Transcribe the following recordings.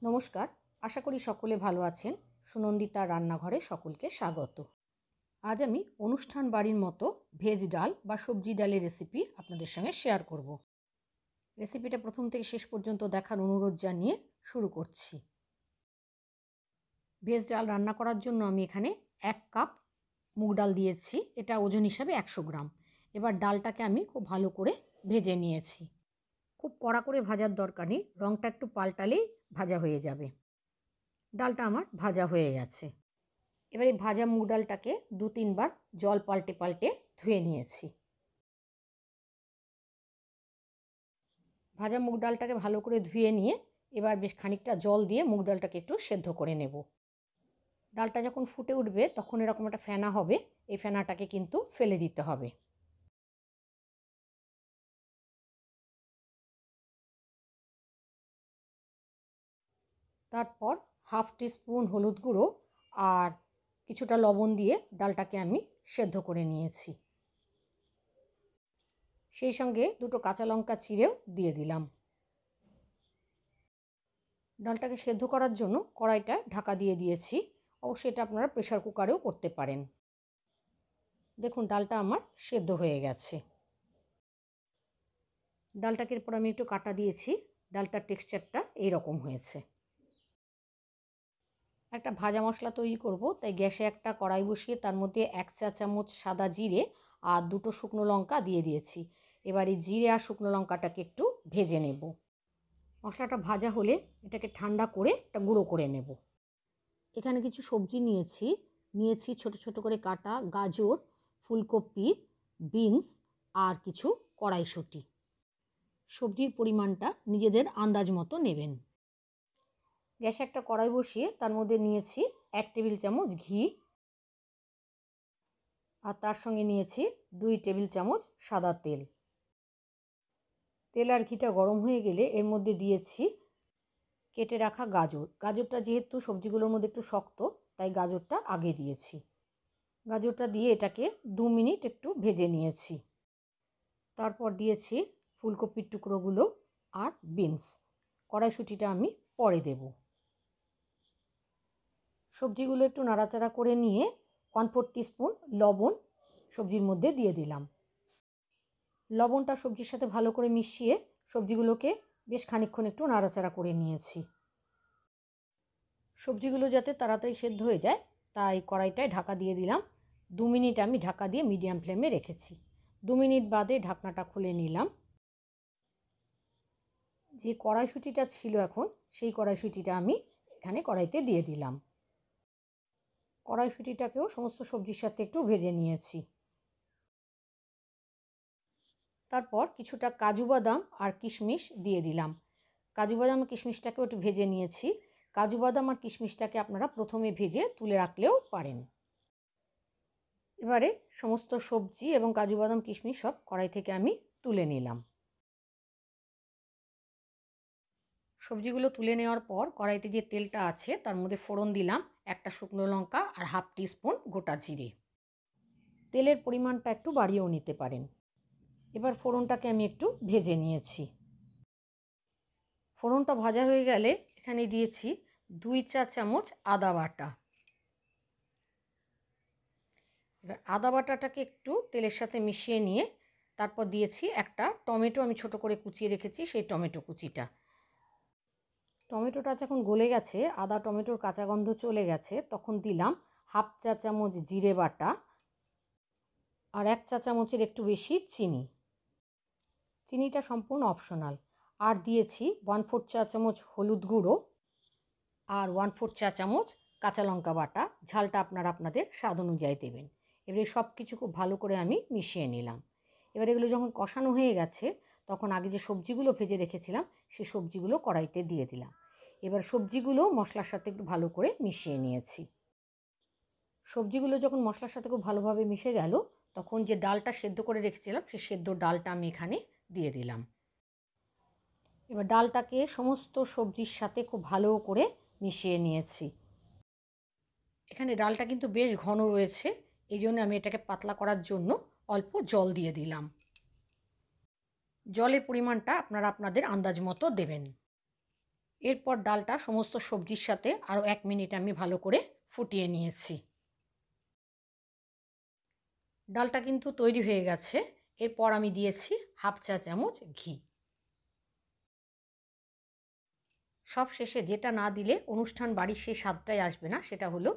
নমস্কার, আশা করি সকলে ভালো আছেন। সুনন্দিতার রান্নাঘরে সকলকে স্বাগত। আজ আমি অনুষ্ঠান বাড়ির মতো ভেজ ডাল বা সবজি ডালের রেসিপি আপনাদের সঙ্গে শেয়ার করব। রেসিপিটা প্রথম থেকে শেষ পর্যন্ত দেখার অনুরোধ জানিয়ে শুরু করছি। ভেজ ডাল রান্না করার জন্য আমি এখানে 1 কাপ মুগ ডাল দিয়েছি। এটা ওজন হিসাবে 100 গ্রাম। এবার ডালটাকে আমি খুব ভালো করে ভেজে নিয়েছি। খুব কড়া করে ভাজার দরকার নেই, রঙটা একটু পাল্টালেই ভাজা হয়ে যাবে। ডালটা আমার ভাজা হয়ে গেছে। এবার এই ভাজা মুগ ডালটাকে 2-3 বার জল পাল্টে পাল্টে ধুয়ে নিয়েছি। ভাজা মুগ ডালটাকে ভালো করে ধুয়ে নিয়ে এবার বেশ খানিকটা জল দিয়ে মুগ ডালটাকে একটু সেদ্ধ করে নেব। ডালটা যখন ফুটে উঠবে তখন এরকম একটা ফেনা হবে, এই ফেনাটাকে কিন্তু ফেলে দিতে হবে। তারপর 1/2 টিস্পুন হলুদ গুঁড়ো আর কিছুটা লবণ দিয়ে ডালটাকে আমি সেদ্ধ করে নিয়েছি। সেই সঙ্গে 2টো কাঁচা লঙ্কা চিড়েও দিয়ে দিলাম। ডালটাকে সেদ্ধ করার জন্য কড়াইটা ঢাকা দিয়ে দিয়েছি। অবশ্যই এটা আপনারা প্রেসার কুকারেও করতে পারেন। দেখুন ডালটা আমার সেদ্ধ হয়ে গেছে। ডালটাকে এরপর আমি একটু কাটা দিয়েছি। ডালটার টেক্সচারটা এইরকম হয়েছে। একটা ভাজা মশলা তৈরি করব, তাই গ্যাসে একটা কড়াই বসিয়ে তার মধ্যে 1 চা চামচ সাদা জিরে আর 2টো শুকনো লঙ্কা দিয়ে দিয়েছি। এবার এই জিরে আর শুকনো লঙ্কাটাকে একটু ভেজে নেব। মশলাটা ভাজা হলে এটাকে ঠান্ডা করে একটা গুঁড়ো করে নেব। এখানে কিছু সবজি নিয়েছি ছোট ছোট করে কাটা গাজর, ফুলকপি, বিনস আর কিছু কড়াইশুঁটি। সবজির পরিমাণটা নিজেদের আন্দাজ মতো নেবেন। গ্যাসে একটা কড়াই বসিয়ে তার মধ্যে নিয়েছি 1 টেবিল চামচ ঘি আর তার সঙ্গে নিয়েছি 2 টেবিল চামচ সাদা তেল। তেল আর ঘিটা গরম হয়ে গেলে এর মধ্যে দিয়েছি কেটে রাখা গাজর। গাজরটা যেহেতু সবজিগুলোর মধ্যে একটু শক্ত, তাই গাজরটা আগে দিয়েছি। গাজরটা দিয়ে এটাকে 2 মিনিট একটু ভেজে নিয়েছি। তারপর দিয়েছি ফুলকপির টুকরোগুলো আর বিনস। কড়াইশুঁটিটা আমি পরে দেব। সবজিগুলো একটু নাড়াচাড়া করে নিয়ে 1/4 টিস্পুন লবণ সবজির মধ্যে দিয়ে দিলাম। লবণটা সবজির সাথে ভালো করে মিশিয়ে সবজিগুলোকে বেশ খানিকক্ষণ একটু নাড়াচাড়া করে নিয়েছি। সবজিগুলো যাতে তাড়াতাড়ি সেদ্ধ হয়ে যায় তাই কড়াইটায় ঢাকা দিয়ে দিলাম। 2 মিনিট আমি ঢাকা দিয়ে মিডিয়াম ফ্লেমে রেখেছি। 2 মিনিট বাদে ঢাকনাটা খুলে নিলাম। যে কড়াইশুঁটিটা ছিল এখন সেই কড়াইশুঁটিটা আমি এখানে কড়াইতে দিয়ে দিলাম। কড়াইশুঁটিটাকেও সমস্ত সবজির সাথে একটু ভেজে নিয়েছি। তারপর কিছুটা কাজু বাদাম আর কিশমিশ দিয়ে দিলাম। কাজু বাদাম আর কিশমিশটাকেও একটু ভেজে নিয়েছি। কাজু বাদাম আর কিশমিশটাকে আপনারা প্রথমে ভেজে তুলে রাখলেও পারেন। এবারে সমস্ত সবজি এবং কাজু বাদাম কিশমিশ সব কড়াই থেকে আমি তুলে নিলাম। সবজিগুলো তুলে নেওয়ার পর কড়াইতে যে তেলটা আছে তার মধ্যে ফোড়ন দিলাম 1টা শুকনো লঙ্কা আর 1/2 টিস্পুন গোটা জিরে। তেলের পরিমাণটা একটু বাড়িয়েও নিতে পারেন। এবার ফোড়নটাকে আমি একটু ভেজে নিয়েছি। ফোড়নটা ভাজা হয়ে গেলে এখানে দিয়েছি 2 চা চামচ আদা বাটা। এবার আদা বাটাটাকে একটু তেলের সাথে মিশিয়ে নিয়ে তারপর দিয়েছি একটা টমেটো, আমি ছোট করে কুচিয়ে রেখেছি সেই টমেটো কুচিটা। টমেটোটা যখন গলে গেছে, আদা টমেটোর কাঁচা গন্ধ চলে গেছে, তখন দিলাম 1/2 চা চামচ জিরে বাটা আর 1 চা চামচের একটু বেশি চিনি। চিনিটা সম্পূর্ণ অপশনাল। আর দিয়েছি 1/4 চা চামচ হলুদ গুঁড়ো আর 1/4 চা চামচ কাঁচা লঙ্কা বাটা। ঝালটা আপনারা আপনাদের স্বাদ অনুযায়ী দেবেন। এবারে সব কিছু খুব ভালো করে আমি মিশিয়ে নিলাম। এবার এগুলো যখন কষানো হয়ে গেছে তখন আগে যে সবজিগুলো ভেজে রেখেছিলাম সেই সবজিগুলো কড়াইতে দিয়ে দিলাম। এবার সবজিগুলো মশলার সাথে একটু ভালো করে মিশিয়ে নিয়েছি। সবজিগুলো যখন মশলার সাথে খুব ভালোভাবে মিশে গেল তখন যে ডালটা সেদ্ধ করে রেখেছিলাম সেই সেদ্ধ ডালটা আমি এখানে দিয়ে দিলাম। এবার ডালটাকে সমস্ত সবজির সাথে খুব ভালো করে মিশিয়ে নিয়েছি। এখানে ডালটা কিন্তু বেশ ঘন রয়েছে, এই জন্য আমি এটাকে পাতলা করার জন্য অল্প জল দিয়ে দিলাম। জলের পরিমাণটা আপনারা আপনাদের আন্দাজ মতো দেবেন। এরপর ডালটা সমস্ত সবজির সাথে আরও 1 মিনিট আমি ভালো করে ফুটিয়ে নিয়েছি। ডালটা কিন্তু তৈরি হয়ে গেছে। এরপর আমি দিয়েছি 1/2 চা চামচ ঘি। সব শেষে যেটা না দিলে অনুষ্ঠান বাড়ির সেই স্বাদটাই আসবে না, সেটা হলো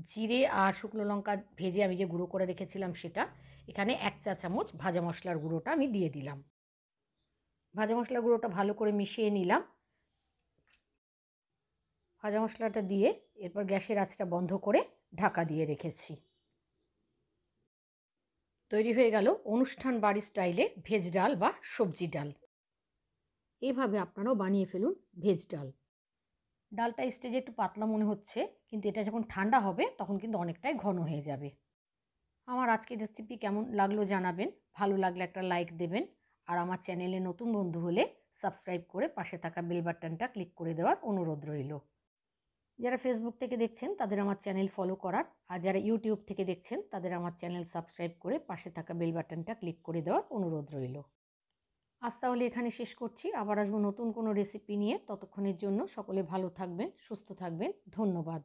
জিরে আর শুকনো লঙ্কা ভেজে আমি যে গুঁড়ো করে রেখেছিলাম সেটা। এখানে 1 চা চামচ ভাজা মশলার গুঁড়োটা আমি দিয়ে দিলাম। ভাজা মশলার গুঁড়োটা ভালো করে মিশিয়ে নিলাম। ভাজা মশলাটা দিয়ে এরপর গ্যাসের আঁচটা বন্ধ করে ঢাকা দিয়ে রেখেছি। তৈরি হয়ে গেল অনুষ্ঠান বাড়ির স্টাইলে ভেজ ডাল বা সবজি ডাল। এভাবে আপনারাও বানিয়ে ফেলুন ভেজ ডাল। ডালটা স্টেজে একটু পাতলা মনে হচ্ছে, কিন্তু এটা যখন ঠান্ডা হবে তখন কিন্তু অনেকটাই ঘন হয়ে যাবে। আমার আজকের রেসিপি কেমন লাগলো জানাবেন। ভালো লাগলে একটা লাইক দেবেন। আর আমার চ্যানেলে নতুন বন্ধু হলে সাবস্ক্রাইব করে পাশে থাকা বেল বাটনটা ক্লিক করে দেওয়ার অনুরোধ রইল। যারা ফেসবুক থেকে দেখছেন তাদের আমার চ্যানেল ফলো করার, আর যারা ইউটিউব থেকে দেখছেন তাদের আমার চ্যানেল সাবস্ক্রাইব করে পাশে থাকা বেল বাটনটা ক্লিক করে দেওয়ার অনুরোধ রইল। আজ তাহলে এখানে শেষ করছি। আবার আসবো নতুন কোনো রেসিপি নিয়ে। ততক্ষণের জন্য সকলে ভালো থাকবেন, সুস্থ থাকবেন। ধন্যবাদ।